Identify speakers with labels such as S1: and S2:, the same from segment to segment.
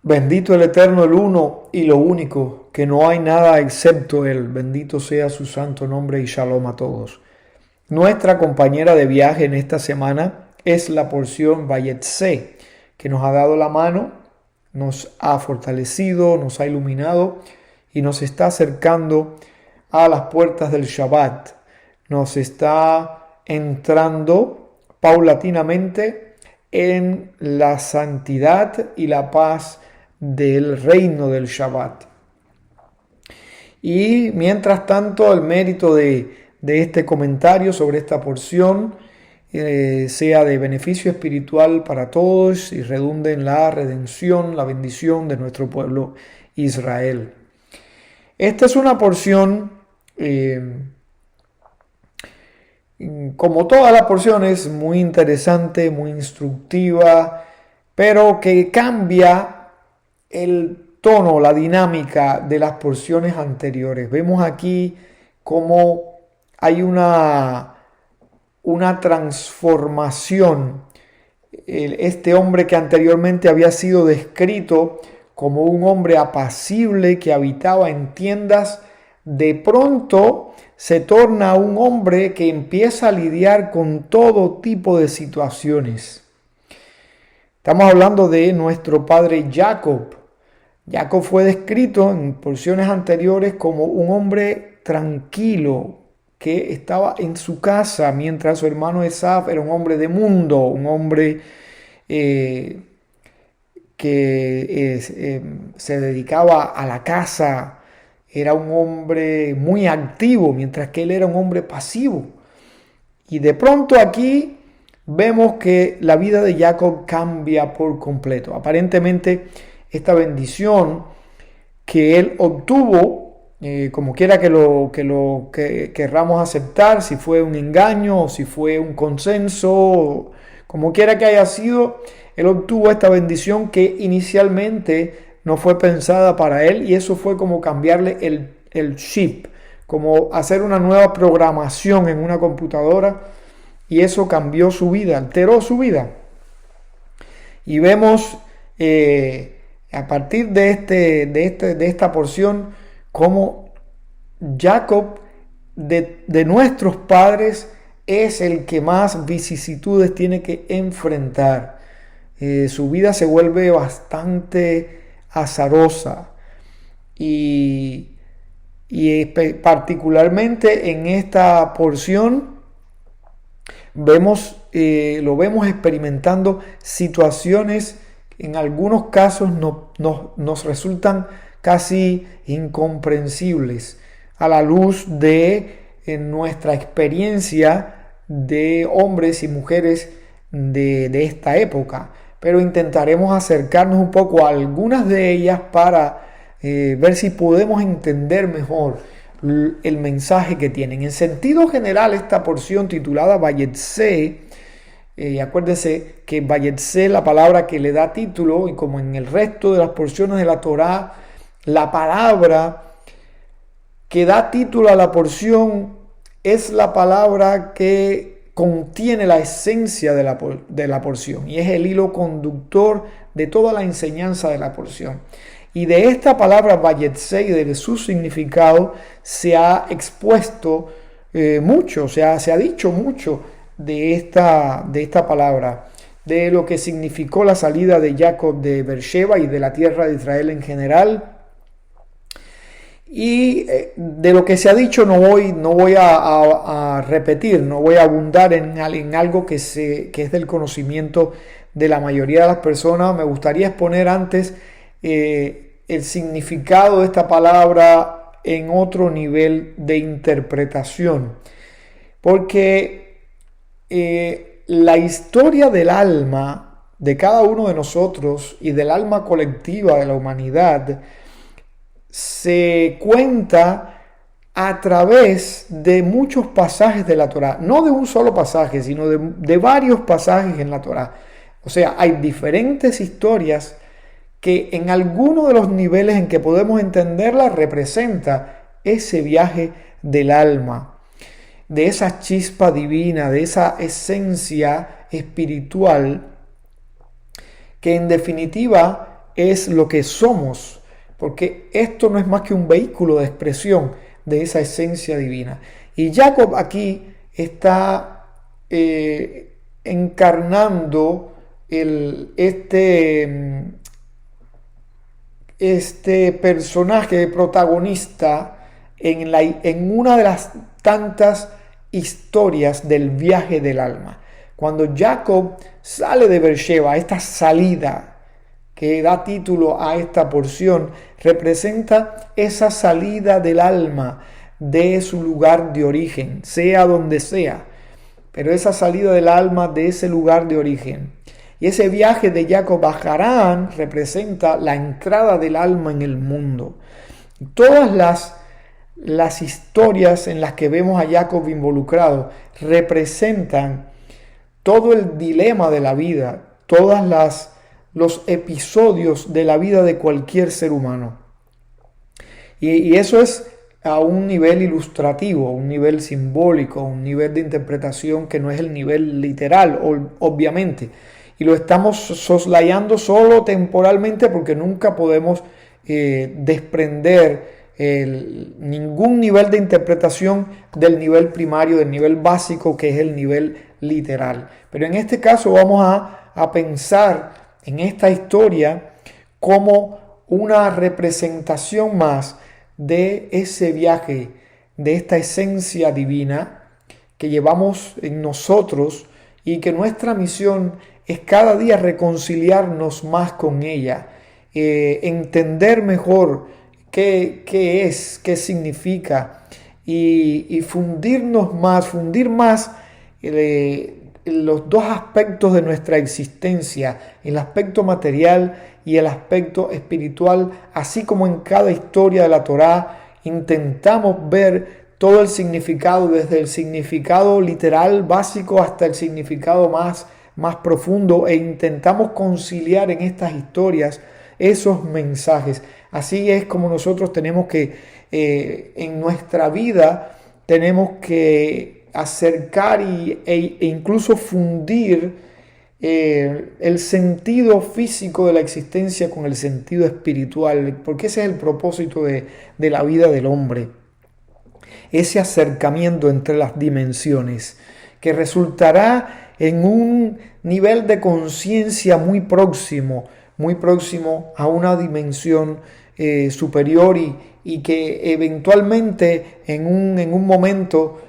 S1: Bendito el Eterno, el uno y lo único, que no hay nada excepto Él. Bendito sea su santo nombre y shalom a todos. Nuestra compañera de viaje en esta semana es la porción Vayetse, que nos ha dado la mano, nos ha fortalecido, nos ha iluminado y nos está acercando a las puertas del Shabbat. Nos está entrando paulatinamente en la santidad y la paz del reino del Shabbat. Y mientras tanto, el mérito de este comentario sobre esta porción sea de beneficio espiritual para todos y redunde en la redención, la bendición de nuestro pueblo Israel. Esta es una porción, como todas las porciones, muy interesante, muy instructiva, pero que cambia el tono, la dinámica de las porciones anteriores. Vemos aquí cómo hay una transformación. Este hombre que anteriormente había sido descrito como un hombre apacible que habitaba en tiendas, de pronto se torna un hombre que empieza a lidiar con todo tipo de situaciones. Estamos hablando de nuestro padre Jacob. Jacob fue descrito en porciones anteriores como un hombre tranquilo que estaba en su casa, mientras su hermano Esaf era un hombre de mundo, un hombre se dedicaba a la casa, era un hombre muy activo, mientras que él era un hombre pasivo. Y de pronto aquí vemos que la vida de Jacob cambia por completo. Aparentemente esta bendición que él obtuvo, como quiera que querramos aceptar, si fue un engaño o si fue un consenso, como quiera que haya sido, él obtuvo esta bendición que inicialmente no fue pensada para él, y eso fue como cambiarle el chip, como hacer una nueva programación en una computadora, y eso cambió su vida, alteró su vida. Y vemos a partir de esta porción cómo Jacob de nuestros padres es el que más vicisitudes tiene que enfrentar. Su vida se vuelve bastante azarosa y particularmente en esta porción lo vemos experimentando situaciones que en algunos casos nos resultan casi incomprensibles a la luz de nuestra experiencia de hombres y mujeres de esta época. Pero intentaremos acercarnos un poco a algunas de ellas para ver si podemos entender mejor el mensaje que tienen. En sentido general, esta porción titulada Vayetse, acuérdense que Vayetse, la palabra que le da título, y como en el resto de las porciones de la Torá, la palabra que da título a la porción es la palabra que contiene la esencia de la porción, y es el hilo conductor de toda la enseñanza de la porción. Y de esta palabra Vayetse y de su significado se ha expuesto mucho, se ha dicho mucho de esta palabra, de lo que significó la salida de Jacob de Beersheba y de la tierra de Israel en general. Y de lo que se ha dicho no voy a repetir, no voy a abundar en algo que es del conocimiento de la mayoría de las personas. Me gustaría exponer antes el significado de esta palabra en otro nivel de interpretación, porque la historia del alma de cada uno de nosotros y del alma colectiva de la humanidad se cuenta a través de muchos pasajes de la Torá, no de un solo pasaje, sino de varios pasajes en la Torá. O sea, hay diferentes historias que en alguno de los niveles en que podemos entenderla representa ese viaje del alma, de esa chispa divina, de esa esencia espiritual que en definitiva es lo que somos, porque esto no es más que un vehículo de expresión de esa esencia divina. Y Jacob aquí está encarnando este personaje protagonista en una de las tantas historias del viaje del alma. Cuando Jacob sale de Beersheba, esta salida que da título a esta porción, representa esa salida del alma de su lugar de origen, sea donde sea, pero esa salida del alma de ese lugar de origen. Y ese viaje de Jacob a Harán representa la entrada del alma en el mundo. Todas las historias en las que vemos a Jacob involucrado representan todo el dilema de la vida, los episodios de la vida de cualquier ser humano. Y eso es a un nivel ilustrativo, un nivel simbólico, un nivel de interpretación que no es el nivel literal, obviamente. Y lo estamos soslayando solo temporalmente porque nunca podemos desprender ningún nivel de interpretación del nivel primario, del nivel básico, que es el nivel literal. Pero en este caso vamos a pensar en esta historia como una representación más de ese viaje, de esta esencia divina que llevamos en nosotros y que nuestra misión es cada día reconciliarnos más con ella, entender mejor qué es, qué significa y fundir más los dos aspectos de nuestra existencia, el aspecto material y el aspecto espiritual, así como en cada historia de la Torá intentamos ver todo el significado, desde el significado literal básico hasta el significado más profundo, e intentamos conciliar en estas historias esos mensajes. Así es como nosotros tenemos que, en nuestra vida, tenemos que acercar e incluso fundir el sentido físico de la existencia con el sentido espiritual, porque ese es el propósito de la vida del hombre. Ese acercamiento entre las dimensiones que resultará en un nivel de conciencia muy próximo a una dimensión superior y que eventualmente en un momento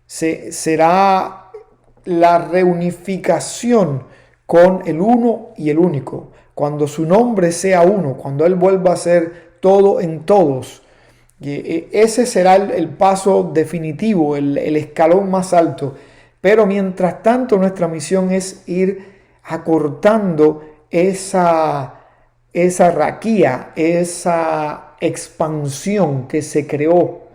S1: será la reunificación con el uno y el único, cuando su nombre sea uno, cuando Él vuelva a ser todo en todos. Ese será el paso definitivo, el escalón más alto. Pero mientras tanto nuestra misión es ir acortando esa raquía, esa expansión que se creó,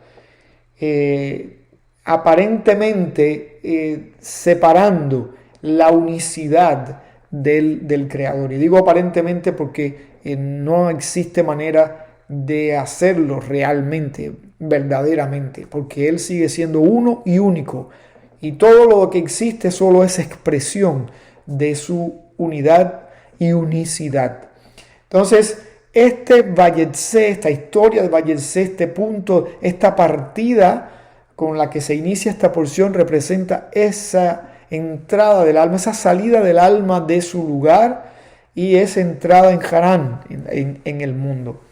S1: aparentemente separando la unicidad del Creador. Y digo aparentemente porque no existe manera de hacerlo realmente, verdaderamente, porque Él sigue siendo uno y único, y todo lo que existe solo es expresión de su unidad y unicidad. Entonces, esta historia de Vayetse, este punto, esta partida con la que se inicia esta porción, representa esa entrada del alma, esa salida del alma de su lugar y esa entrada en Harán, en el mundo.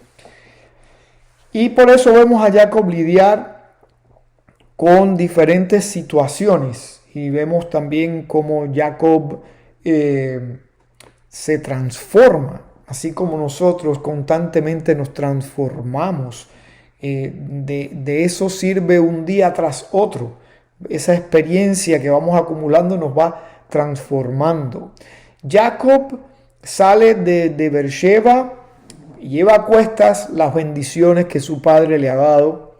S1: Y por eso vemos a Jacob lidiar con diferentes situaciones y vemos también cómo Jacob se transforma, así como nosotros constantemente nos transformamos. De eso sirve un día tras otro. Esa experiencia que vamos acumulando nos va transformando. Jacob sale de Beersheba, lleva a cuestas las bendiciones que su padre le ha dado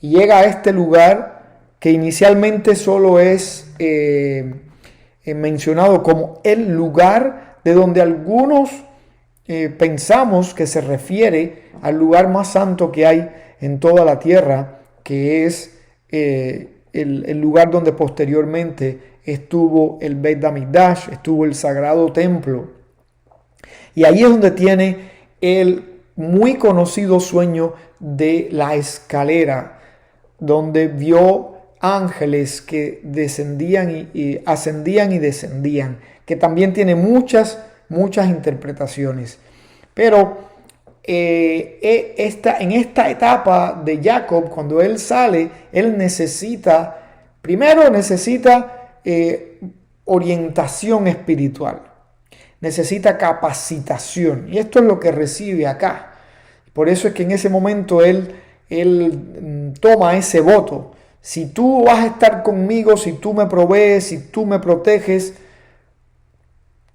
S1: y llega a este lugar que inicialmente solo es mencionado como el lugar de donde algunos pensamos que se refiere al lugar más santo que hay en toda la tierra, que es el lugar donde posteriormente estuvo el Beit Hamikdash, estuvo el sagrado templo. Y ahí es donde tiene el muy conocido sueño de la escalera, donde vio ángeles que descendían y ascendían y descendían, que también tiene muchas interpretaciones. Pero en esta etapa de Jacob, cuando él sale, él primero necesita orientación espiritual, necesita capacitación, y esto es lo que recibe acá. Por eso es que en ese momento él toma ese voto. Si tú vas a estar conmigo, si tú me provees, si tú me proteges,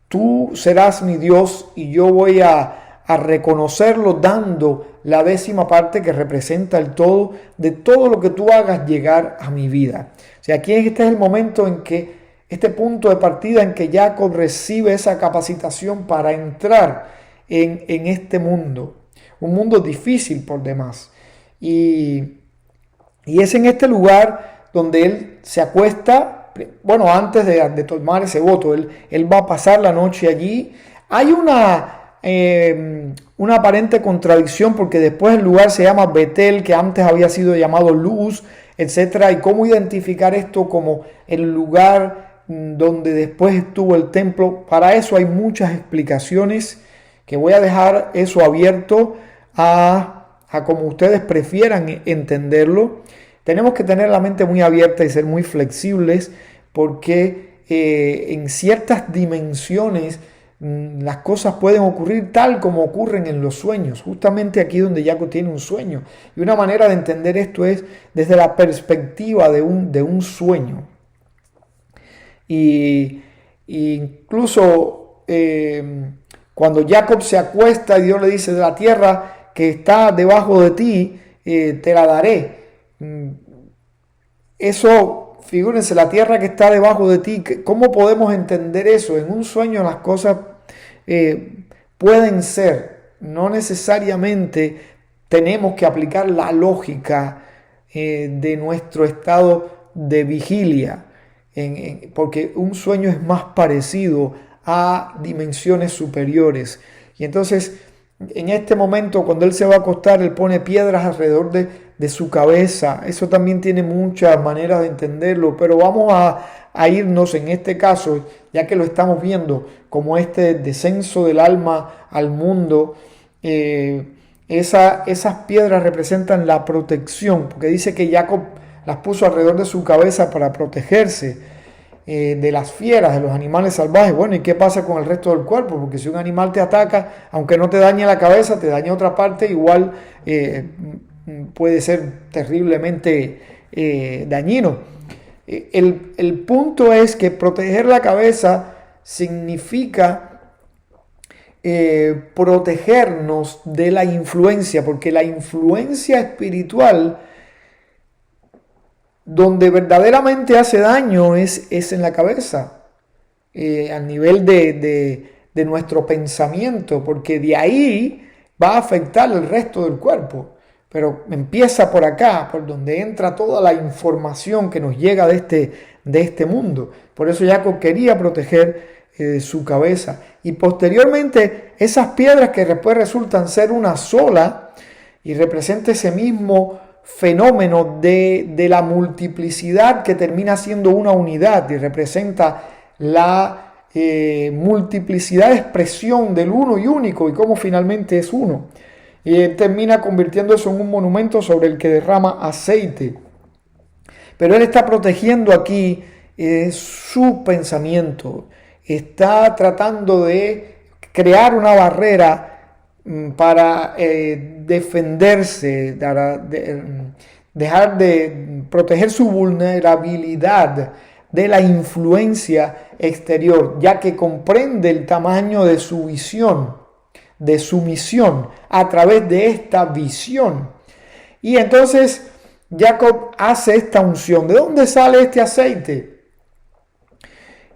S1: tú serás mi Dios y yo voy a reconocerlo dando la 10ª parte que representa el todo de todo lo que tú hagas llegar a mi vida. O sea, aquí este es el momento en que, este punto de partida en que Jacob recibe esa capacitación para entrar en este mundo, un mundo difícil por demás. Y es en este lugar donde él se acuesta, bueno, antes de tomar ese voto, él va a pasar la noche allí. Hay una aparente contradicción, porque después el lugar se llama Betel, que antes había sido llamado Luz, etcétera. Y cómo identificar esto como el lugar donde después estuvo el templo. Para eso hay muchas explicaciones, que voy a dejar eso abierto a como ustedes prefieran entenderlo. Tenemos que tener la mente muy abierta y ser muy flexibles, porque en ciertas dimensiones las cosas pueden ocurrir tal como ocurren en los sueños. Justamente aquí donde Jacob tiene un sueño. Y una manera de entender esto es desde la perspectiva de un sueño. Y incluso cuando Jacob se acuesta y Dios le dice: de la tierra que está debajo de ti, te la daré. Eso, figúrense, la tierra que está debajo de ti. ¿Cómo podemos entender eso? En un sueño las cosas pueden ser. No necesariamente tenemos que aplicar la lógica de nuestro estado de vigilia, porque un sueño es más parecido a dimensiones superiores. Y entonces, en este momento, cuando él se va a acostar, él pone piedras alrededor de su cabeza. Eso también tiene muchas maneras de entenderlo, pero vamos a irnos en este caso, ya que lo estamos viendo como este descenso del alma al mundo. Esas piedras representan la protección, porque dice que Jacob las puso alrededor de su cabeza para protegerse de las fieras, de los animales salvajes. Bueno, ¿y qué pasa con el resto del cuerpo? Porque si un animal te ataca, aunque no te dañe la cabeza, te daña otra parte, igual puede ser terriblemente dañino. El punto es que proteger la cabeza significa protegernos de la influencia, porque la influencia espiritual donde verdaderamente hace daño es en la cabeza, a nivel de nuestro pensamiento, porque de ahí va a afectar el resto del cuerpo. Pero empieza por acá, por donde entra toda la información que nos llega de este mundo. Por eso Jacob quería proteger su cabeza. Y posteriormente esas piedras, que después resultan ser una sola y representa ese mismo fenómeno de la multiplicidad que termina siendo una unidad y representa la multiplicidad de expresión del uno y único, y cómo finalmente es uno. Y él termina convirtiéndose en un monumento sobre el que derrama aceite. Pero él está protegiendo aquí su pensamiento. Está tratando de crear una barrera para defenderse, dejar de proteger su vulnerabilidad de la influencia exterior, ya que comprende el tamaño de su visión, de su misión, a través de esta visión. Y entonces Jacob hace esta unción. ¿De dónde sale este aceite?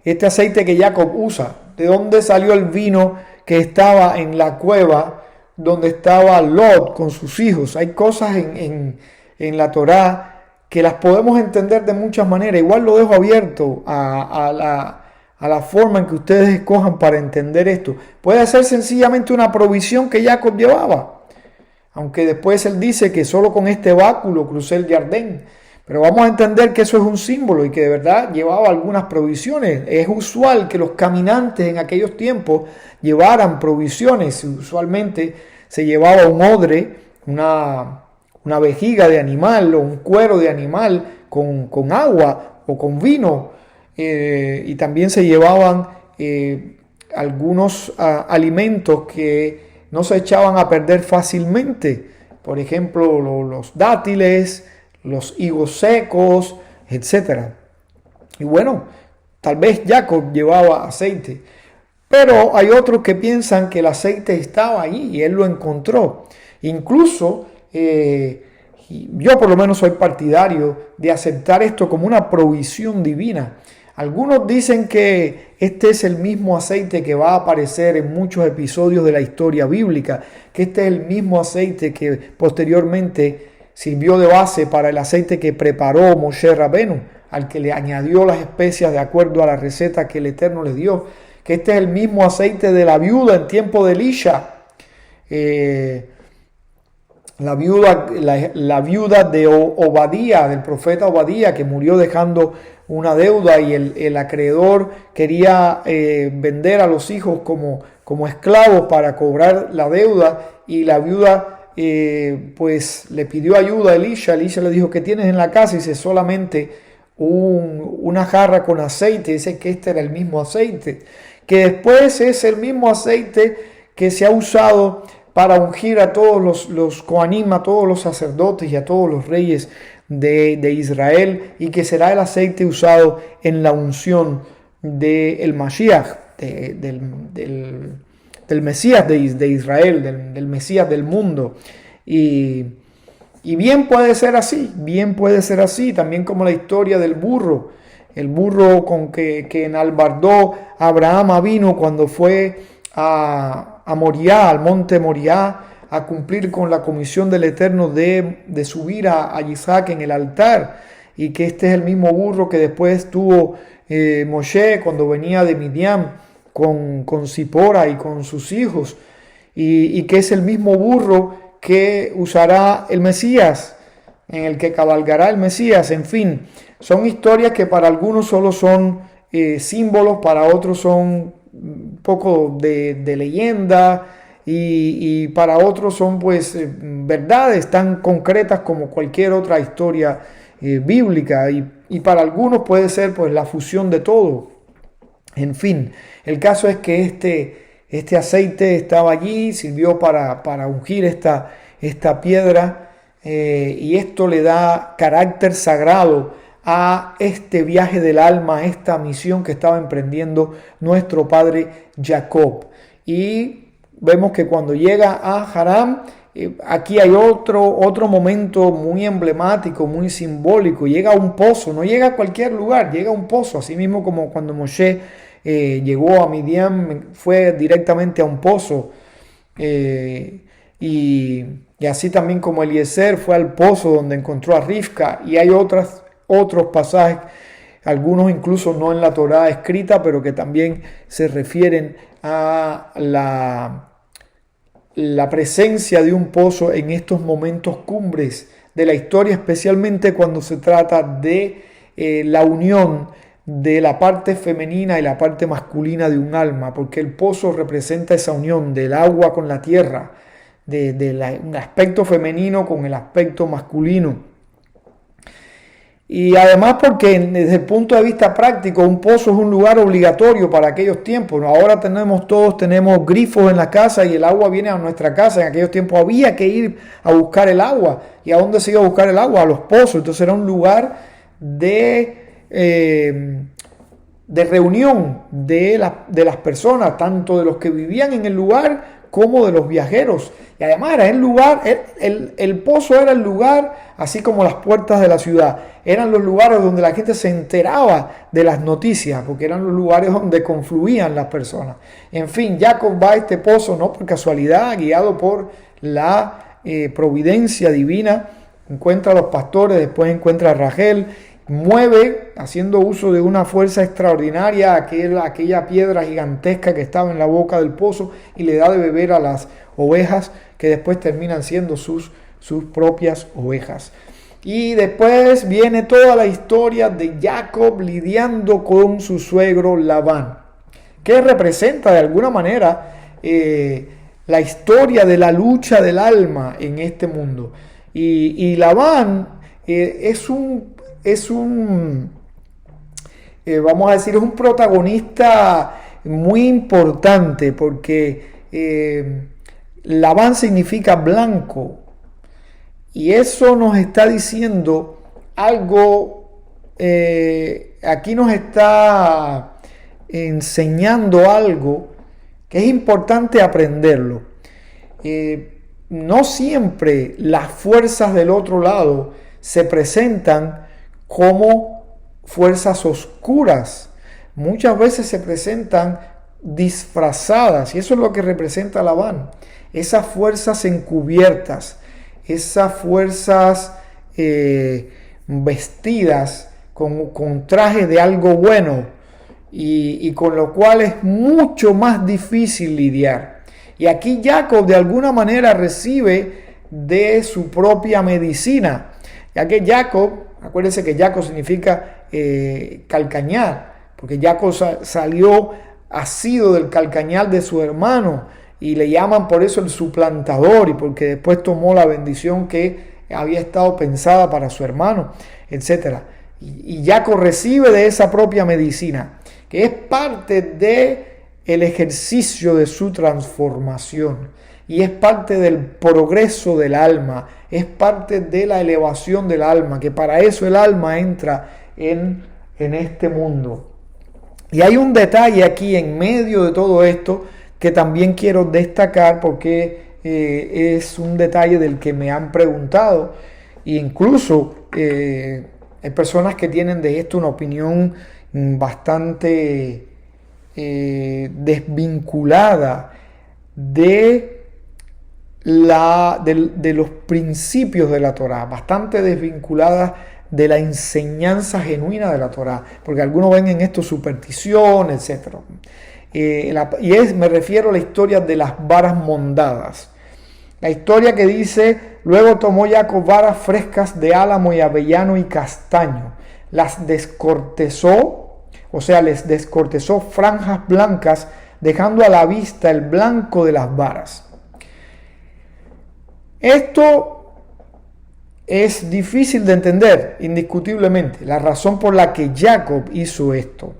S1: Este aceite que Jacob usa. ¿De dónde salió el vino que estaba en la cueva donde estaba Lot con sus hijos? Hay cosas en la Torá que las podemos entender de muchas maneras. Igual lo dejo abierto a a la forma en que ustedes escojan para entender esto. Puede ser sencillamente una provisión que Jacob llevaba, aunque después él dice que solo con este báculo crucé el Jardín. Pero vamos a entender que eso es un símbolo y que de verdad llevaba algunas provisiones. Es usual que los caminantes en aquellos tiempos llevaran provisiones. Usualmente se llevaba un odre, una vejiga de animal o un cuero de animal con agua o con vino. Y también se llevaban algunos alimentos que no se echaban a perder fácilmente. Por ejemplo, los dátiles, los higos secos, etc. Y bueno, tal vez Jacob llevaba aceite, pero hay otros que piensan que el aceite estaba ahí y él lo encontró. Incluso yo por lo menos soy partidario de aceptar esto como una provisión divina. Algunos dicen que este es el mismo aceite que va a aparecer en muchos episodios de la historia bíblica, que este es el mismo aceite que posteriormente sirvió de base para el aceite que preparó Moshe Rabenu, al que le añadió las especias de acuerdo a la receta que el Eterno le dio, que este es el mismo aceite de la viuda en tiempo de Elisha, la viuda de Obadía, del profeta Obadía, que murió dejando una deuda y el acreedor quería vender a los hijos como esclavos para cobrar la deuda, y la viuda pues le pidió ayuda a Elisha. Elisha le dijo: ¿qué tienes en la casa? Y dice: solamente una jarra con aceite. Dice que este era el mismo aceite, que después es el mismo aceite que se ha usado para ungir a todos los Kohanim, a todos los sacerdotes y a todos los reyes de Israel, y que será el aceite usado en la unción del Mashiach, del Mesías de Israel, del Mesías del mundo. Y bien puede ser así, también como la historia del burro, el burro con que enalbardó Abraham vino cuando fue a Moriah, al monte Moriah, a cumplir con la comisión del Eterno de subir a Isaac en el altar, y que este es el mismo burro que después tuvo Moshe cuando venía de Midian con Zipora y con sus hijos, y que es el mismo burro que usará el Mesías, en el que cabalgará el Mesías. En fin, son historias que para algunos solo son símbolos, para otros son un poco de leyenda, y para otros son pues verdades tan concretas como cualquier otra historia bíblica, y para algunos puede ser pues la fusión de todo. En fin, el caso es que este aceite estaba allí, sirvió para ungir esta piedra, y esto le da carácter sagrado a este viaje del alma, a esta misión que estaba emprendiendo nuestro padre Jacob. Y vemos que cuando llega a Harán, aquí hay otro momento muy emblemático, muy simbólico. Llega a un pozo, no llega a cualquier lugar, llega a un pozo, así mismo como cuando Moshe llegó a Midian, fue directamente a un pozo, y así también como Eliezer fue al pozo donde encontró a Rivka. Y hay otros pasajes, algunos incluso no en la Torá escrita, pero que también se refieren a la presencia de un pozo en estos momentos cumbres de la historia, especialmente cuando se trata de la unión de la parte femenina y la parte masculina de un alma, porque el pozo representa esa unión del agua con la tierra, un aspecto femenino con el aspecto masculino. Y además porque desde el punto de vista práctico, un pozo es un lugar obligatorio para aquellos tiempos. Ahora todos tenemos grifos en la casa y el agua viene a nuestra casa. En aquellos tiempos había que ir a buscar el agua. ¿Y a dónde se iba a buscar el agua? A los pozos. Entonces era un lugar de reunión de las personas, tanto de los que vivían en el lugar como de los viajeros. Y además era el lugar, el pozo era el lugar, así como las puertas de la ciudad, eran los lugares donde la gente se enteraba de las noticias, porque eran los lugares donde confluían las personas. En fin, Jacob va a este pozo no por casualidad, guiado por la providencia divina. Encuentra a los pastores, después encuentra a Rachel, mueve, haciendo uso de una fuerza extraordinaria, aquella piedra gigantesca que estaba en la boca del pozo, y le da de beber a las ovejas, que después terminan siendo sus propias ovejas. Y después viene toda la historia de Jacob lidiando con su suegro Labán, que representa de alguna manera la historia de la lucha del alma en este mundo. Y Labán vamos a decir, es un protagonista muy importante, porque Labán significa blanco, y eso nos está diciendo algo, aquí nos está enseñando algo que es importante aprenderlo. No siempre las fuerzas del otro lado se presentan como fuerzas oscuras. Muchas veces se presentan disfrazadas, y eso es lo que representa Labán. Esas fuerzas encubiertas, esas fuerzas vestidas con traje de algo bueno, y con lo cual es mucho más difícil lidiar. Y aquí Jacob de alguna manera recibe de su propia medicina, ya que Jacob, acuérdense que Jacob significa calcañar, porque Jacob salió asido del calcañar de su hermano, y le llaman por eso el suplantador, y porque después tomó la bendición que había estado pensada para su hermano, etc. Y Jacob recibe de esa propia medicina, que es parte de el ejercicio de su transformación, y es parte del progreso del alma, es parte de la elevación del alma, que para eso el alma entra en este mundo. Y hay un detalle aquí en medio de todo esto que también quiero destacar, porque es un detalle del que me han preguntado, e incluso hay personas que tienen de esto una opinión bastante desvinculada de los principios de la Torá, bastante desvinculada de la enseñanza genuina de la Torá, porque algunos ven en esto superstición, etc. Me refiero a la historia de las varas mondadas. La historia que dice: luego tomó Jacob varas frescas de álamo y avellano y castaño, las descortezó, o sea, les descortezó franjas blancas, dejando a la vista el blanco de las varas. Esto es difícil de entender, indiscutiblemente, la razón por la que Jacob hizo esto.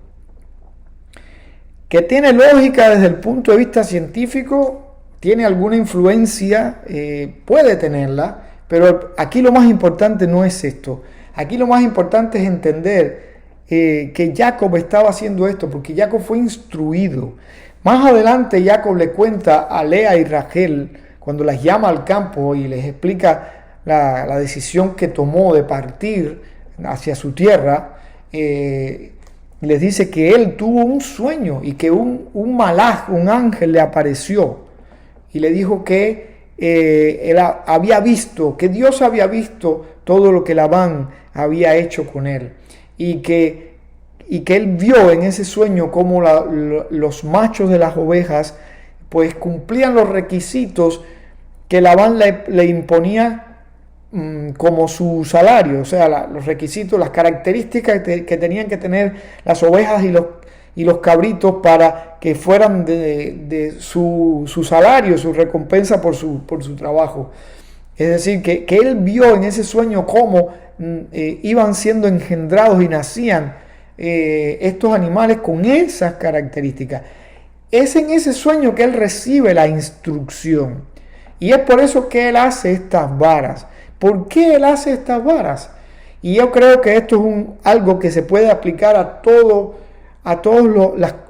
S1: Que tiene lógica desde el punto de vista científico, tiene alguna influencia, puede tenerla, pero aquí lo más importante no es esto. Aquí lo más importante es entender que Jacob estaba haciendo esto porque Jacob fue instruido. Más adelante Jacob le cuenta a Lea y Rachel, cuando las llama al campo y les explica la decisión que tomó de partir hacia su tierra, les dice que él tuvo un sueño y que un malaj, un ángel, le apareció y le dijo que él había visto, que Dios había visto todo lo que Labán había hecho con él, y que él vio en ese sueño cómo los machos de las ovejas pues cumplían los requisitos que Labán le imponía como su salario, o sea, los requisitos, las características que tenían que tener las ovejas y los cabritos para que fueran de su salario, su recompensa por su trabajo. Es decir, que él vio en ese sueño cómo iban siendo engendrados y nacían estos animales con esas características. Es en ese sueño que él recibe la instrucción, y es por eso que él hace estas varas. ¿Por qué él hace estas varas? Y yo creo que esto es algo que se puede aplicar a todos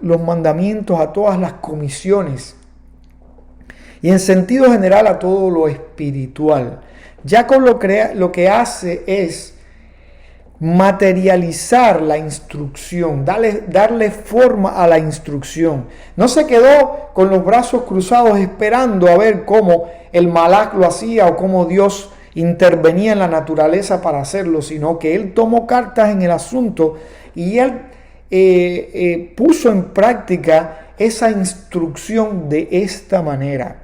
S1: los mandamientos, a todas las comisiones, y en sentido general a todo lo espiritual. Jacob lo que hace es materializar la instrucción, darle forma a la instrucción. No se quedó con los brazos cruzados esperando a ver cómo el malaj lo hacía o cómo Dios intervenía en la naturaleza para hacerlo, sino que él tomó cartas en el asunto y él puso en práctica esa instrucción de esta manera.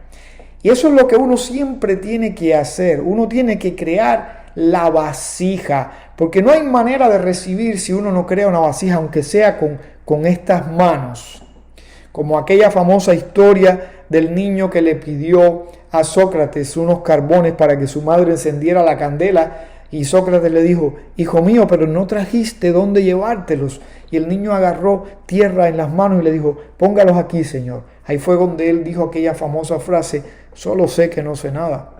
S1: Y eso es lo que uno siempre tiene que hacer. Uno tiene que crear la vasija, porque no hay manera de recibir si uno no crea una vasija, aunque sea con estas manos. Como aquella famosa historia del niño que le pidió a Sócrates unos carbones para que su madre encendiera la candela, y Sócrates le dijo: hijo mío, pero no trajiste dónde llevártelos. Y el niño agarró tierra en las manos y le dijo: póngalos aquí, Señor. Ahí fue donde él dijo aquella famosa frase: solo sé que no sé nada.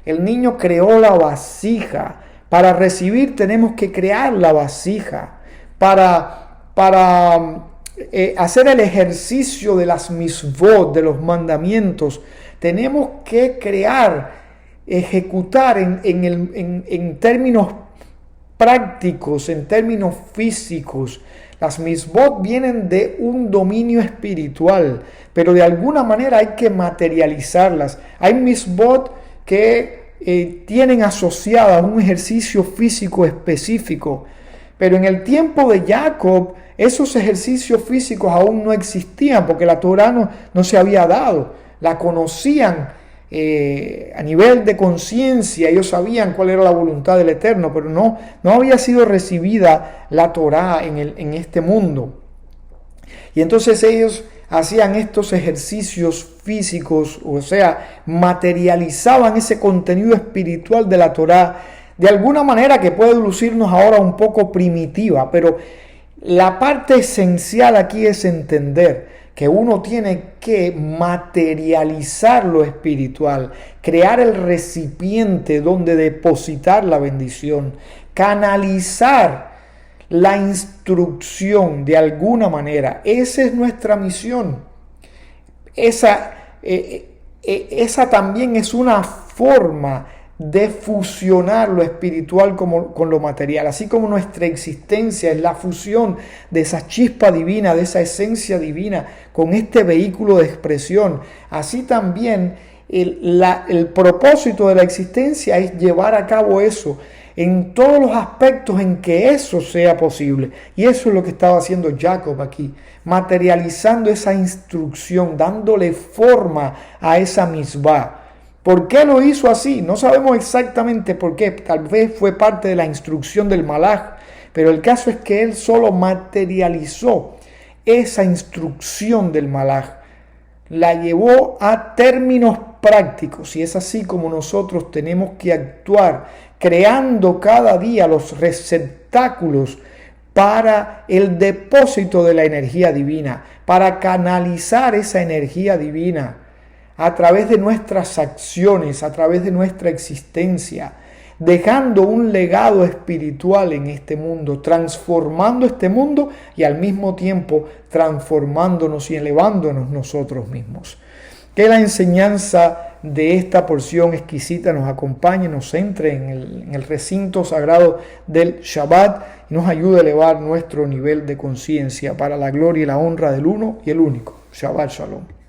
S1: El niño creó la vasija. Para recibir tenemos que crear la vasija. Para hacer el ejercicio de las misvot, de los mandamientos, tenemos que ejecutar en términos prácticos, en términos físicos. Las misvot vienen de un dominio espiritual, pero de alguna manera hay que materializarlas. Hay misvot que tienen asociadas un ejercicio físico específico, pero en el tiempo de Jacob esos ejercicios físicos aún no existían, porque la Torá no se había dado. La conocían a nivel de conciencia, ellos sabían cuál era la voluntad del Eterno, pero no había sido recibida la Torá en este mundo. Y entonces ellos hacían estos ejercicios físicos, o sea, materializaban ese contenido espiritual de la Torá de alguna manera que puede lucirnos ahora un poco primitiva, pero la parte esencial aquí es entender que uno tiene que materializar lo espiritual, crear el recipiente donde depositar la bendición, canalizar la instrucción de alguna manera. Esa es nuestra misión. Esa también es una forma de fusionar lo espiritual con lo material, así como nuestra existencia es la fusión de esa chispa divina, de esa esencia divina con este vehículo de expresión. Así también el propósito de la existencia es llevar a cabo eso en todos los aspectos en que eso sea posible. Y eso es lo que estaba haciendo Jacob aquí, materializando esa instrucción, dándole forma a esa misbah. ¿Por qué lo hizo así? No sabemos exactamente por qué. Tal vez fue parte de la instrucción del malaj, pero el caso es que él solo materializó esa instrucción del malaj. La llevó a términos prácticos, y es así como nosotros tenemos que actuar, creando cada día los receptáculos para el depósito de la energía divina, para canalizar esa energía divina a través de nuestras acciones, a través de nuestra existencia, dejando un legado espiritual en este mundo, transformando este mundo y al mismo tiempo transformándonos y elevándonos nosotros mismos. Que la enseñanza de esta porción exquisita nos acompañe, nos centre en el recinto sagrado del Shabbat y nos ayude a elevar nuestro nivel de conciencia para la gloria y la honra del uno y el único. Shabbat Shalom.